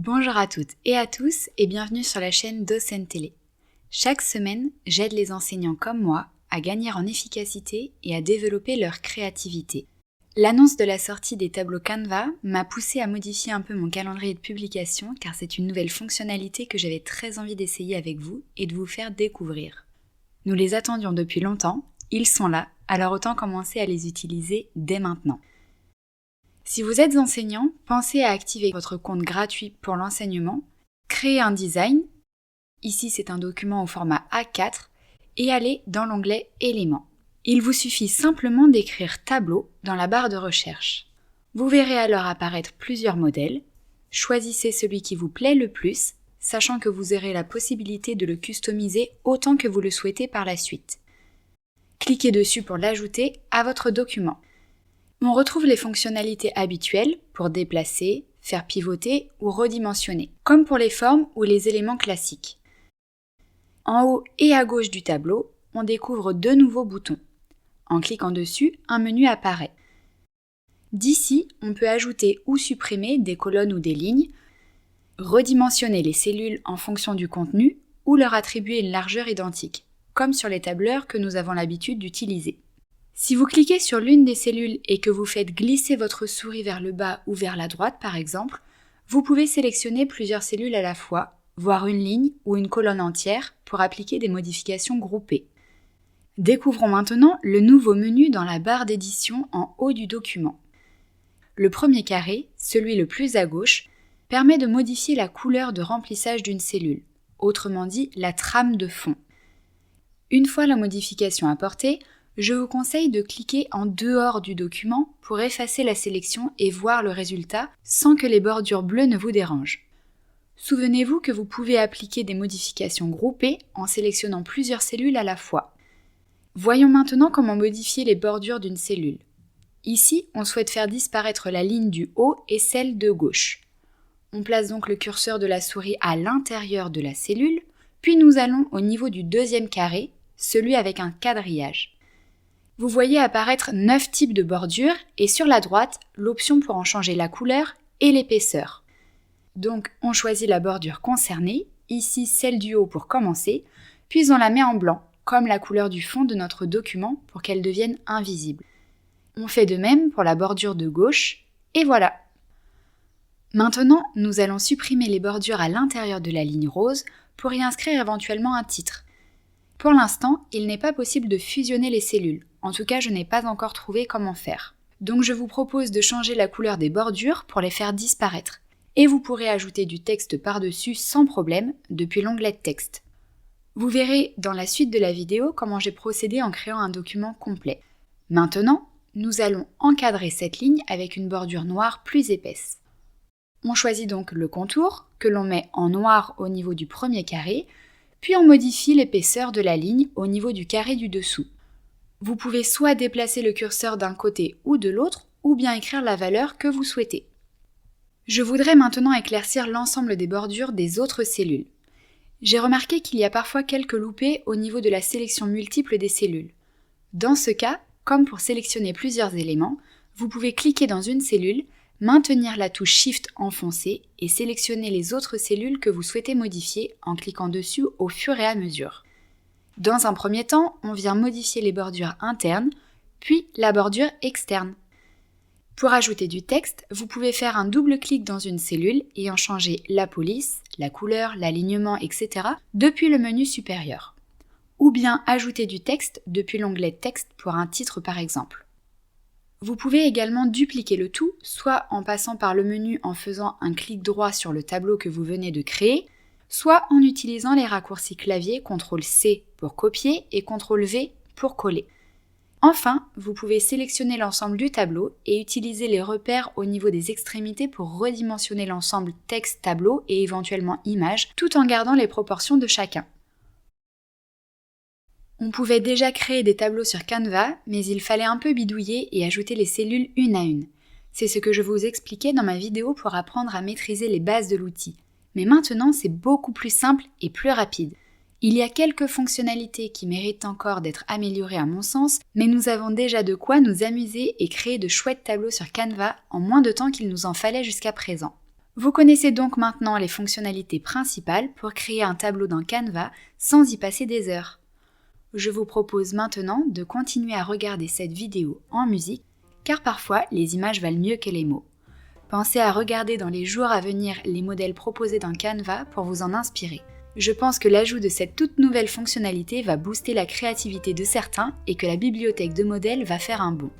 Bonjour à toutes et à tous et bienvenue sur la chaîne Docent Télé. Chaque semaine, j'aide les enseignants comme moi à gagner en efficacité et à développer leur créativité. L'annonce de la sortie des tableaux Canva m'a poussée à modifier un peu mon calendrier de publication car c'est une nouvelle fonctionnalité que j'avais très envie d'essayer avec vous et de vous faire découvrir. Nous les attendions depuis longtemps, ils sont là, alors autant commencer à les utiliser dès maintenant. Si vous êtes enseignant, pensez à activer votre compte gratuit pour l'enseignement, créer un design, ici c'est un document au format A4, et aller dans l'onglet Éléments. Il vous suffit simplement d'écrire Tableau dans la barre de recherche. Vous verrez alors apparaître plusieurs modèles. Choisissez celui qui vous plaît le plus, sachant que vous aurez la possibilité de le customiser autant que vous le souhaitez par la suite. Cliquez dessus pour l'ajouter à votre document. On retrouve les fonctionnalités habituelles pour déplacer, faire pivoter ou redimensionner, comme pour les formes ou les éléments classiques. En haut et à gauche du tableau, on découvre deux nouveaux boutons. En cliquant dessus, un menu apparaît. D'ici, on peut ajouter ou supprimer des colonnes ou des lignes, redimensionner les cellules en fonction du contenu ou leur attribuer une largeur identique, comme sur les tableurs que nous avons l'habitude d'utiliser. Si vous cliquez sur l'une des cellules et que vous faites glisser votre souris vers le bas ou vers la droite par exemple, vous pouvez sélectionner plusieurs cellules à la fois, voire une ligne ou une colonne entière pour appliquer des modifications groupées. Découvrons maintenant le nouveau menu dans la barre d'édition en haut du document. Le premier carré, celui le plus à gauche, permet de modifier la couleur de remplissage d'une cellule, autrement dit la trame de fond. Une fois la modification apportée, je vous conseille de cliquer en dehors du document pour effacer la sélection et voir le résultat sans que les bordures bleues ne vous dérangent. Souvenez-vous que vous pouvez appliquer des modifications groupées en sélectionnant plusieurs cellules à la fois. Voyons maintenant comment modifier les bordures d'une cellule. Ici, on souhaite faire disparaître la ligne du haut et celle de gauche. On place donc le curseur de la souris à l'intérieur de la cellule, puis nous allons au niveau du deuxième carré, celui avec un quadrillage. Vous voyez apparaître 9 types de bordures et sur la droite, l'option pour en changer la couleur et l'épaisseur. Donc on choisit la bordure concernée, ici celle du haut pour commencer, puis on la met en blanc, comme la couleur du fond de notre document pour qu'elle devienne invisible. On fait de même pour la bordure de gauche, et voilà. Maintenant, nous allons supprimer les bordures à l'intérieur de la ligne rose pour y inscrire éventuellement un titre. Pour l'instant, il n'est pas possible de fusionner les cellules. En tout cas, je n'ai pas encore trouvé comment faire. Donc je vous propose de changer la couleur des bordures pour les faire disparaître. Et vous pourrez ajouter du texte par-dessus sans problème depuis l'onglet Texte. Vous verrez dans la suite de la vidéo comment j'ai procédé en créant un document complet. Maintenant, nous allons encadrer cette ligne avec une bordure noire plus épaisse. On choisit donc le contour, que l'on met en noir au niveau du premier carré, puis on modifie l'épaisseur de la ligne au niveau du carré du dessous. Vous pouvez soit déplacer le curseur d'un côté ou de l'autre, ou bien écrire la valeur que vous souhaitez. Je voudrais maintenant éclaircir l'ensemble des bordures des autres cellules. J'ai remarqué qu'il y a parfois quelques loupés au niveau de la sélection multiple des cellules. Dans ce cas, comme pour sélectionner plusieurs éléments, vous pouvez cliquer dans une cellule, maintenir la touche Shift enfoncée et sélectionner les autres cellules que vous souhaitez modifier en cliquant dessus au fur et à mesure. Dans un premier temps, on vient modifier les bordures internes, puis la bordure externe. Pour ajouter du texte, vous pouvez faire un double clic dans une cellule et en changer la police, la couleur, l'alignement, etc. depuis le menu supérieur. Ou bien ajouter du texte depuis l'onglet Texte pour un titre par exemple. Vous pouvez également dupliquer le tout, soit en passant par le menu en faisant un clic droit sur le tableau que vous venez de créer, soit en utilisant les raccourcis clavier CTRL-C pour copier et CTRL-V pour coller. Enfin, vous pouvez sélectionner l'ensemble du tableau et utiliser les repères au niveau des extrémités pour redimensionner l'ensemble texte, tableau et éventuellement image, tout en gardant les proportions de chacun. On pouvait déjà créer des tableaux sur Canva, mais il fallait un peu bidouiller et ajouter les cellules une à une. C'est ce que je vous expliquais dans ma vidéo pour apprendre à maîtriser les bases de l'outil. Mais maintenant, c'est beaucoup plus simple et plus rapide. Il y a quelques fonctionnalités qui méritent encore d'être améliorées à mon sens, mais nous avons déjà de quoi nous amuser et créer de chouettes tableaux sur Canva en moins de temps qu'il nous en fallait jusqu'à présent. Vous connaissez donc maintenant les fonctionnalités principales pour créer un tableau dans Canva sans y passer des heures. Je vous propose maintenant de continuer à regarder cette vidéo en musique, car parfois les images valent mieux que les mots. Pensez à regarder dans les jours à venir les modèles proposés dans Canva pour vous en inspirer. Je pense que l'ajout de cette toute nouvelle fonctionnalité va booster la créativité de certains et que la bibliothèque de modèles va faire un bond.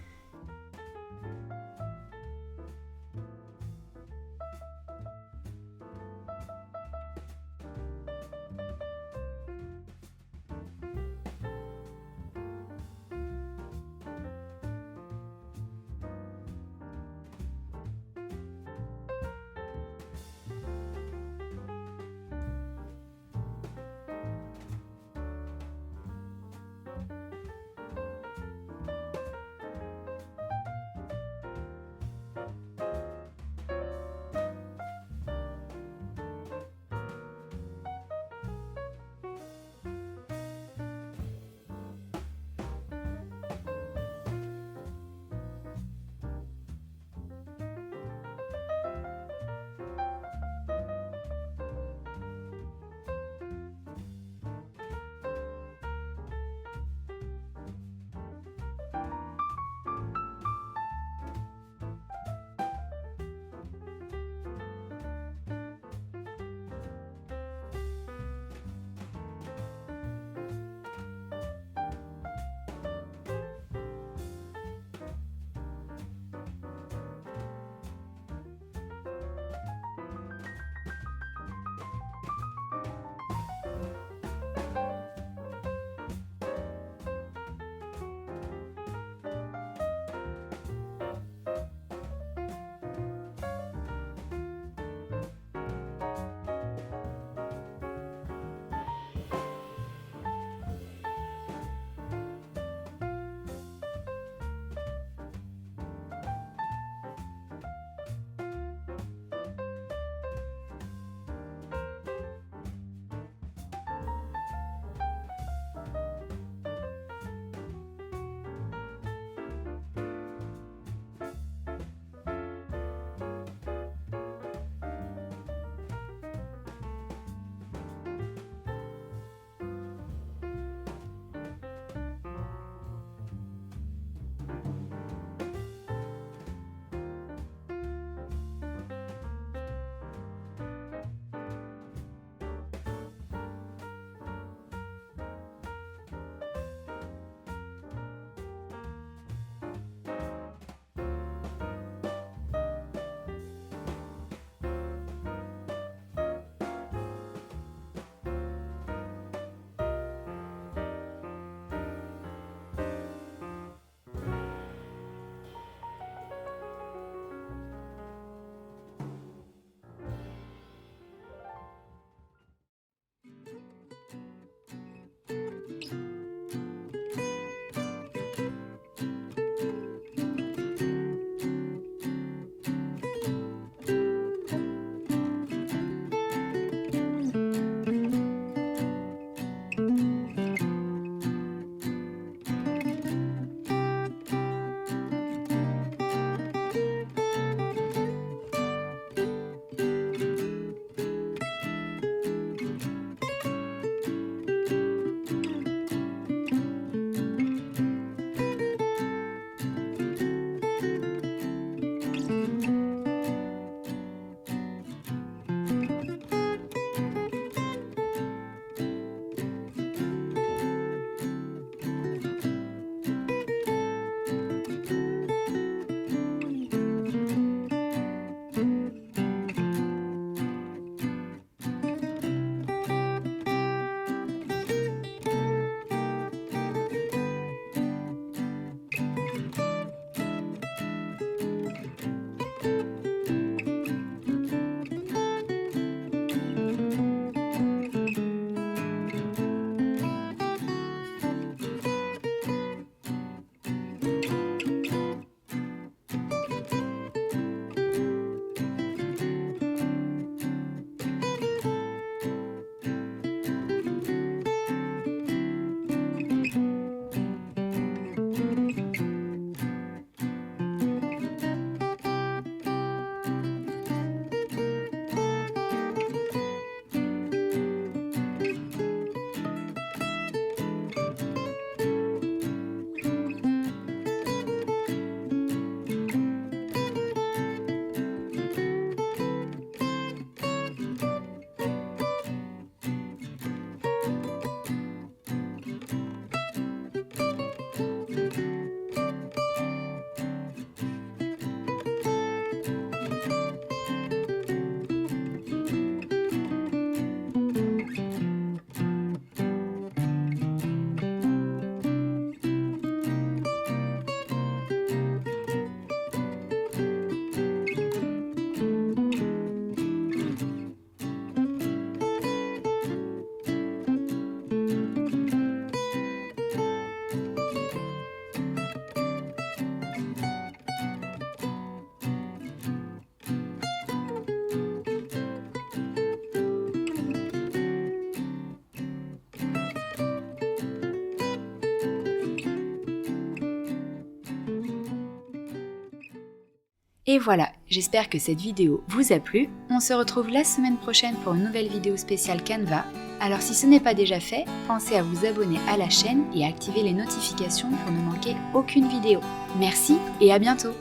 Et voilà, j'espère que cette vidéo vous a plu. On se retrouve la semaine prochaine pour une nouvelle vidéo spéciale Canva. Alors si ce n'est pas déjà fait, pensez à vous abonner à la chaîne et à activer les notifications pour ne manquer aucune vidéo. Merci et à bientôt!